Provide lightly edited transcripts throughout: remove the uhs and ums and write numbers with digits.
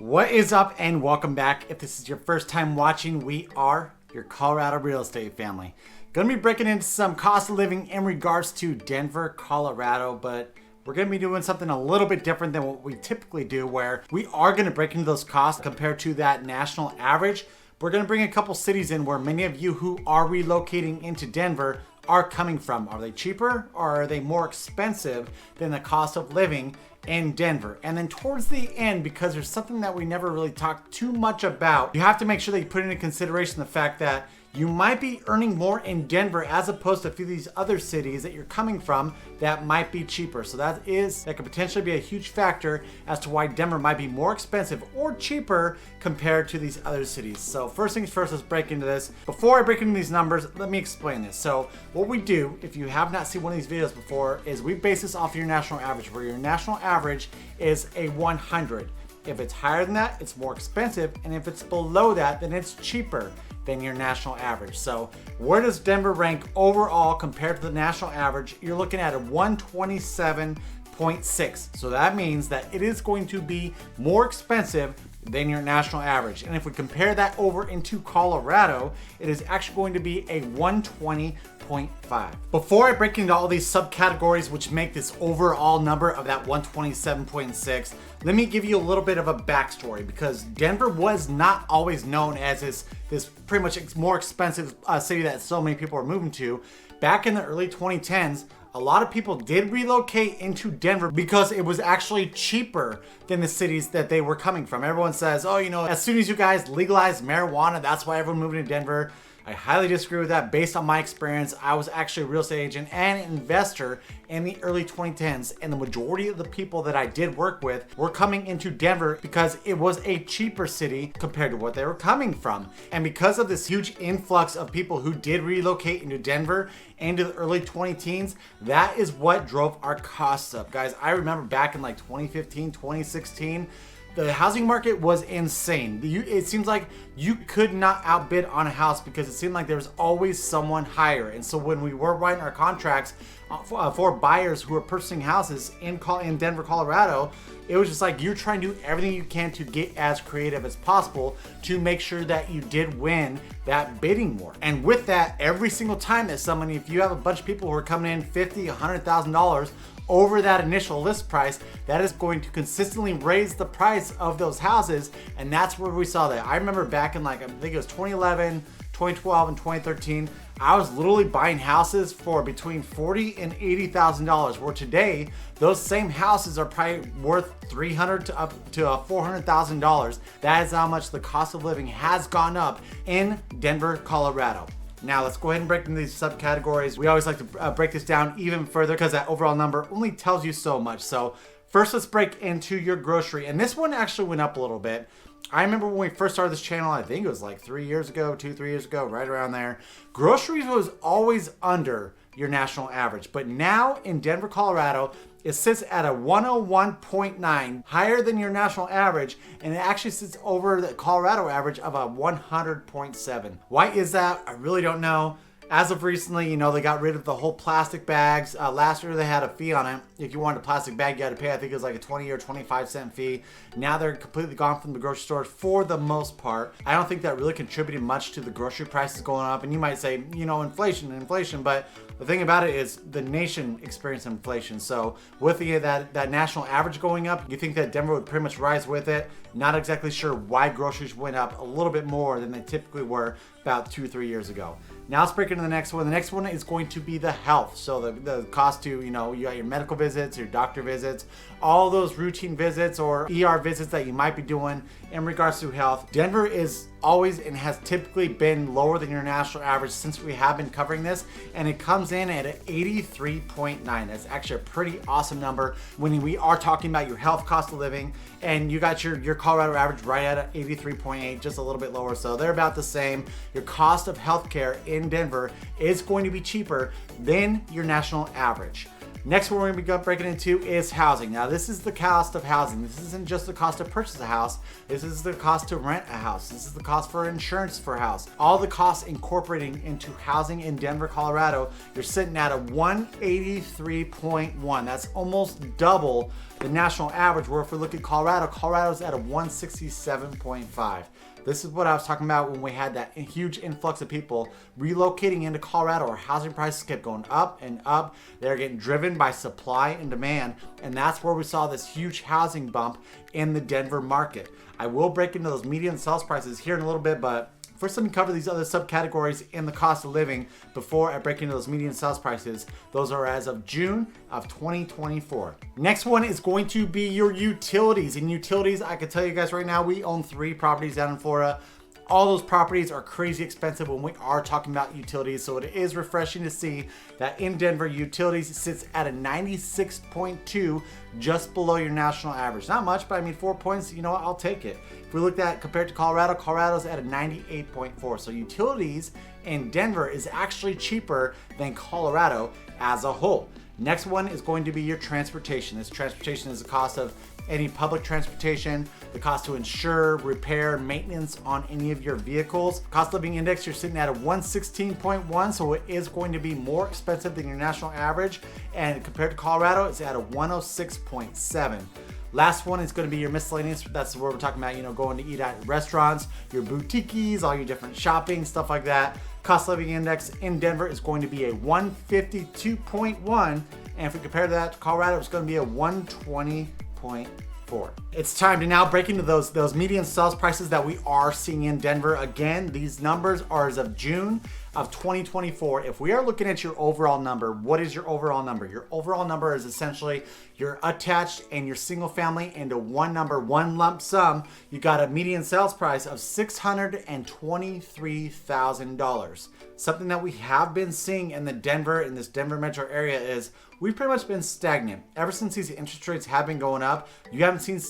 What is up and welcome back. If this is your first time watching, we are your Colorado real estate family. Gonna be breaking into some cost of living in regards to Denver, Colorado, but we're gonna be doing something a little bit different than what we typically do, where we are gonna break into those costs compared to that national average. We're gonna bring a couple cities in where many of you who are relocating into Denver are coming from. Are they cheaper or are they more expensive than the cost of living in Denver? And then towards the end, because there's something that we never really talked too much about, you have to make sure that you put into consideration the fact that you might be earning more in Denver as opposed to a few of these other cities that you're coming from that might be cheaper. So that could potentially be a huge factor as to why Denver might be more expensive or cheaper compared to these other cities. So first things first, let's break into this. Before I break into these numbers, let me explain this. So what we do, if you have not seen one of these videos before, is we base this off your national average, where your national average is a 100. If it's higher than that, it's more expensive. And if it's below that, then it's cheaper than your national average. So where does Denver rank overall compared to the national average? You're looking at a 127.6. So that means that it is going to be more expensive than your national average. And if we compare that over into Colorado, it is actually going to be a 120.5. Before I break into all these subcategories which make this overall number of that 127.6, let me give you a little bit of a backstory, because Denver was not always known as this pretty much more expensive city that so many people are moving to. Back in the early 2010s, a lot of people did relocate into Denver because it was actually cheaper than the cities that they were coming from. Everyone says, oh, as soon as you guys legalize marijuana, that's why everyone moved to Denver. I highly disagree with that. Based on my experience, I was actually a real estate agent and an investor in the early 2010s, and the majority of the people that I did work with were coming into Denver because it was a cheaper city compared to what they were coming from. And because of this huge influx of people who did relocate into Denver into the early 2010s, that is what drove our costs up. Guys, I remember back in like 2015, 2016, the housing market was insane. It seems like you could not outbid on a house because it seemed like there was always someone higher. And so when we were writing our contracts for buyers who were purchasing houses in Denver, Colorado, it was just like you're trying to do everything you can to get as creative as possible to make sure that you did win that bidding war. And with that, every single time that if you have a bunch of people who are coming in $50,000, $100,000 over that initial list price, that is going to consistently raise the price of those houses. And that's where we saw that. I remember back in I think it was 2011, 2012, and 2013, I was literally buying houses for between $40,000 and $80,000, where today those same houses are probably worth $300,000 to up to $400,000. That is how much the cost of living has gone up in Denver, Colorado. Now let's go ahead and break into these subcategories. We always like to break this down even further because that overall number only tells you so much. So first, let's break into your grocery. And this one actually went up a little bit. I remember when we first started this channel, I think it was like 3 years ago, 3 years ago, right around there. Groceries was always under your national average. But now in Denver, Colorado, it sits at a 101.9, higher than your national average, and it actually sits over the Colorado average of a 100.7. Why is that? I really don't know. As of recently, they got rid of the whole plastic bags. Last year they had a fee on it. If you wanted a plastic bag, you had to pay, I think it was like a 20 or 25 cent fee. Now they're completely gone from the grocery stores for the most part. I don't think that really contributed much to the grocery prices going up. And you might say, inflation, but the thing about it is the nation experienced inflation. So with that national average going up, you think that Denver would pretty much rise with it. Not exactly sure why groceries went up a little bit more than they typically were about 2 or 3 years ago. Now let's break into the next one. The next one is going to be the health. So the cost to, you got your medical visits, your doctor visits, all those routine visits or ER visits that you might be doing in regards to health. Denver is always and has typically been lower than your national average since we have been covering this, and it comes in at an 83.9. That's actually a pretty awesome number when we are talking about your health cost of living, and you got your Colorado average right at 83.8, just a little bit lower, so they're about the same. Your cost of healthcare in Denver is going to be cheaper than your national average. Next one we're going to be breaking into is housing. Now this is the cost of housing. This isn't just the cost to purchase a house. This is the cost to rent a house. This is the cost for insurance for a house. All the costs incorporating into housing in Denver, Colorado, you're sitting at a 183.1. That's almost double the national average, where if we look at Colorado, Colorado's at a 167.5. This is what I was talking about when we had that huge influx of people relocating into Colorado, where housing prices kept going up and up. They're getting driven by supply and demand, and that's where we saw this huge housing bump in the Denver market. I will break into those median sales prices here in a little bit, but first, let me cover these other subcategories in the cost of living before I break into those median sales prices. Those are as of June of 2024. Next one is going to be your utilities. And utilities, I can tell you guys right now, we own 3 properties down in Florida. All those properties are crazy expensive when we are talking about utilities. So it is refreshing to see that in Denver, utilities sits at a 96.2, just below your national average. Not much, but I mean 4 points, you know what, I'll take it. If we looked at compared to Colorado, Colorado's at a 98.4. So utilities in Denver is actually cheaper than Colorado as a whole. Next one is going to be your transportation. This transportation is the cost of any public transportation, the cost to insure, repair, maintenance on any of your vehicles. Cost of living index, you're sitting at a 116.1, so it is going to be more expensive than your national average. And compared to Colorado, it's at a 106.7. Last one is going to be your miscellaneous. That's where we're talking about, you know, going to eat at restaurants, your boutiques, all your different shopping, stuff like that. Cost of living index in Denver is going to be a 152.1. And if we compare that to Colorado, it's going to be a 120.4. It's time to now break into those median sales prices that we are seeing in Denver. Again, these numbers are as of June of 2024. If we are looking at your overall number, what is your overall number? Your overall number is essentially your attached and your single family into one number, one lump sum. You got a median sales price of $623,000. Something that we have been seeing in this Denver metro area is we've pretty much been stagnant. Ever since these interest rates have been going up, you haven't seen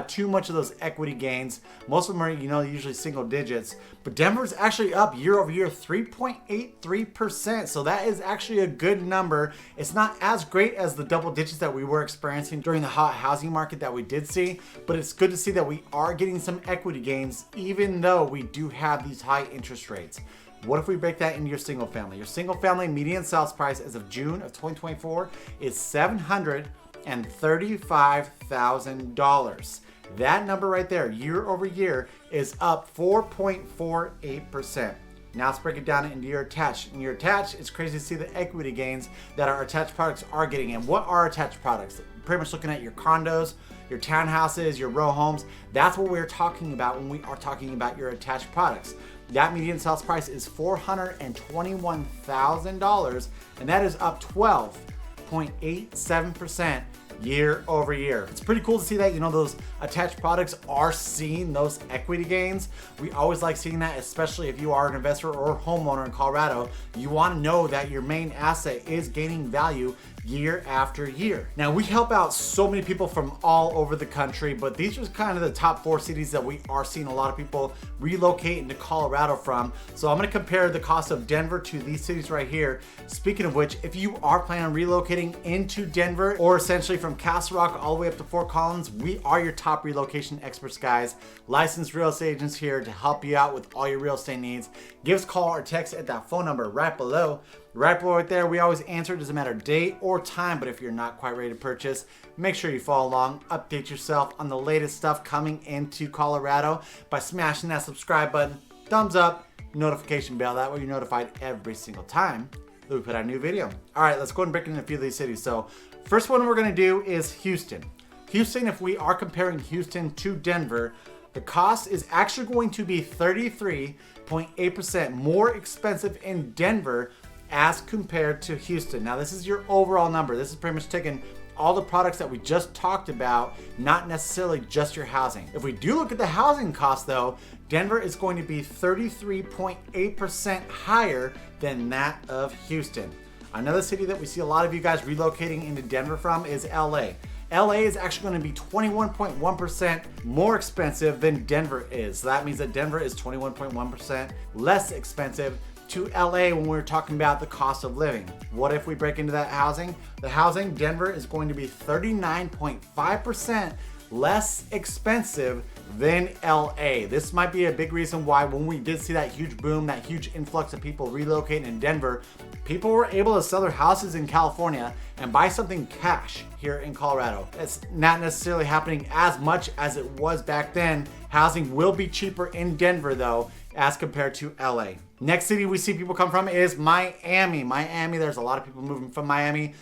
too much of those equity gains. Most of them are, you know, usually single digits. But Denver's actually up year over year 3.83%. So that is actually a good number. It's not as great as the double digits that we were experiencing during the hot housing market that we did see. But it's good to see that we are getting some equity gains, even though we do have these high interest rates. What if we break that into your single family? Your single family median sales price as of June of 2024 is $735,000. That number right there, year over year, is up 4.48%. Now let's break it down into your attached. In your attached, it's crazy to see the equity gains that our attached products are getting. And what are attached products? Pretty much looking at your condos, your townhouses, your row homes. That's what we're talking about when we are talking about your attached products. That median sales price is $421,000, and that is up 12.87% year over year. It's pretty cool to see that, you know, those attached products are seeing those equity gains. We always like seeing that, especially if you are an investor or homeowner in Colorado. You want to know that your main asset is gaining value year after year. Now, we help out so many people from all over the country, but these are kind of the top 4 cities that we are seeing a lot of people relocate into Colorado from. So I'm going to compare the cost of Denver to these cities right here. Speaking of which, if you are planning on relocating into Denver, or essentially from Castle Rock all the way up to Fort Collins, we are your top relocation experts, guys. Licensed real estate agents here to help you out with all your real estate needs. Give us a call or text at that phone number right below. Right below right there, we always answer. It doesn't matter date or time, but if you're not quite ready to purchase, make sure you follow along, update yourself on the latest stuff coming into Colorado by smashing that subscribe button, thumbs up, notification bell. That way you're notified every single time that we put out a new video. All right, let's go and break into a few of these cities. So first one we're gonna do is Houston. Houston, if we are comparing Houston to Denver, the cost is actually going to be 33.8% more expensive in Denver as compared to Houston. Now, this is your overall number. This is pretty much taking all the products that we just talked about, not necessarily just your housing. If we do look at the housing cost though, Denver is going to be 33.8% higher than that of Houston. Another city that we see a lot of you guys relocating into Denver from is LA. LA is actually going to be 21.1% more expensive than Denver is. So that means that Denver is 21.1% less expensive to LA when we're talking about the cost of living. What if we break into that housing? The housing, Denver is going to be 39.5% less expensive than LA. This might be a big reason why when we did see that huge boom, that huge influx of people relocating in Denver, People were able to sell their houses in California and buy something cash here in Colorado. It's not necessarily happening as much as it was back then. Housing will be cheaper in Denver though, as compared to LA. Next city we see people come from is Miami. Miami, there's a lot of people moving from Miami.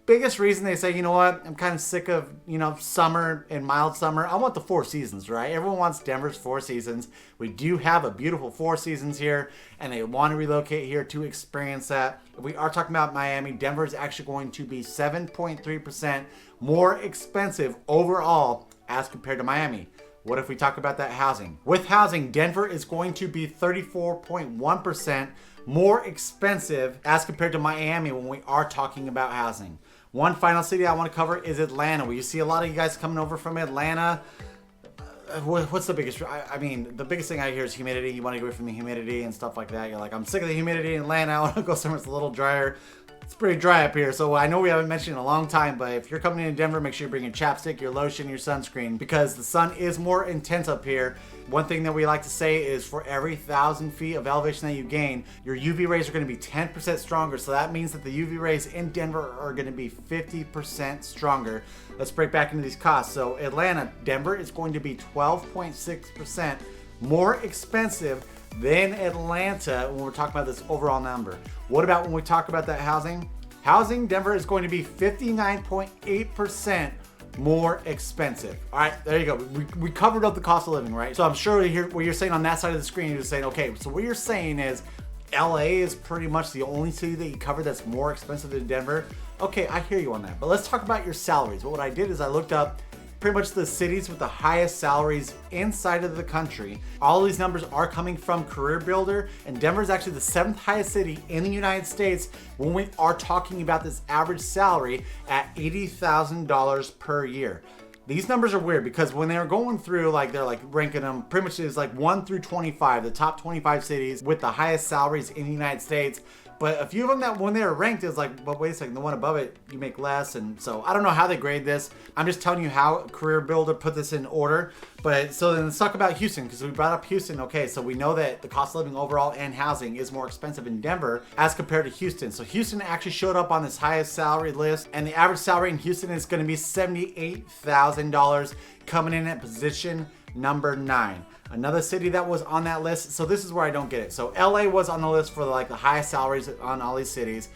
Biggest reason they say, you know what, I'm kind of sick of, summer and mild summer. I want the 4 seasons, right? Everyone wants Denver's 4 seasons. We do have a beautiful 4 seasons here, and they want to relocate here to experience that. If we are talking about Miami, Denver is actually going to be 7.3% more expensive overall as compared to Miami. What if we talk about that housing? With housing, Denver is going to be 34.1% more expensive as compared to Miami when we are talking about housing. One final city I want to cover is Atlanta. We see a lot of you guys coming over from Atlanta. What's the biggest? I mean, the biggest thing I hear is humidity. You want to get away from the humidity and stuff like that. You're like, I'm sick of the humidity in Atlanta. I want to go somewhere that's a little drier. It's pretty dry up here, so I know we haven't mentioned it in a long time, but if you're coming into Denver, make sure you bring your chapstick, your lotion, your sunscreen, because the sun is more intense up here. One thing that we like to say is for every 1,000 feet of elevation that you gain, your UV rays are going to be 10% stronger, so that means that the UV rays in Denver are going to be 50% stronger. Let's break back into these costs. So Atlanta, Denver is going to be 12.6% more expensive than Atlanta when we're talking about this overall number. What about when we talk about that housing? Housing, Denver is going to be 59.8% more expensive. All right, there you go. We covered up the cost of living, right? So I'm sure what you're saying on that side of the screen, you're just saying, okay, so what you're saying is LA is pretty much the only city that you cover that's more expensive than Denver. Okay, I hear you on that. But let's talk about your salaries. What I did is I looked up pretty much the cities with the highest salaries inside of the country. All these numbers are coming from Career Builder, and Denver is actually the 7th highest city in the United States when we are talking about this average salary at $80,000 per year. These numbers are weird because when they're going through, they're ranking them pretty much is 1 through 25, the top 25 cities with the highest salaries in the United States. But a few of them that when they were ranked is but wait a second, the one above it, you make less. And so I don't know how they grade this. I'm just telling you how Career Builder put this in order. But so then let's talk about Houston, because we brought up Houston. Okay, so we know that the cost of living overall and housing is more expensive in Denver as compared to Houston. So Houston actually showed up on this highest salary list, and the average salary in Houston is going to be $78,000, coming in at position number 9. Another city that was on that list, so this is where I don't get it. So LA was on the list for the highest salaries on all these cities.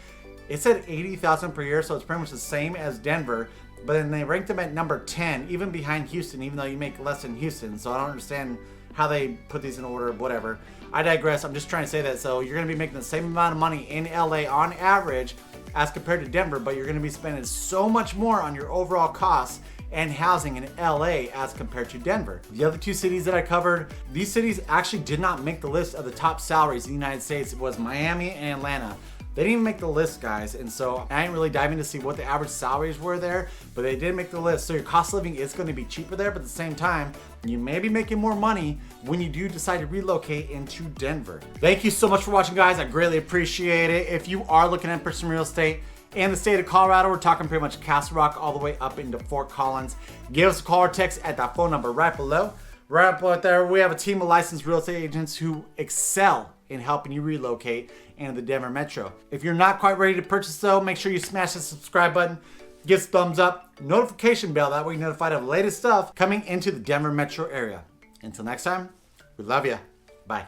It said $80,000 per year, so it's pretty much the same as Denver, but then they ranked them at number 10, even behind Houston, even though you make less than Houston. So I don't understand how they put these in order, whatever. I digress. I'm just trying to say that. So you're going to be making the same amount of money in LA on average as compared to Denver, but you're going to be spending so much more on your overall costs and housing in LA as compared to Denver. The other 2 cities that I covered, these cities actually did not make the list of the top salaries in the United States. It was Miami and Atlanta. They didn't even make the list, guys, and so I didn't really dive in to see what the average salaries were there, but they did make the list. So your cost of living is going to be cheaper there, but at the same time, you may be making more money when you do decide to relocate into Denver. Thank you so much for watching, guys. I greatly appreciate it. If you are looking at purchasing real estate in the state of Colorado, we're talking pretty much Castle Rock all the way up into Fort Collins, give us a call or text at that phone number right below. Right up there, we have a team of licensed real estate agents who excel in helping you relocate into the Denver metro. If you're not quite ready to purchase though, make sure you smash the subscribe button, give us a thumbs up, notification bell, that way you're notified of the latest stuff coming into the Denver metro area. Until next time, we love you. Bye.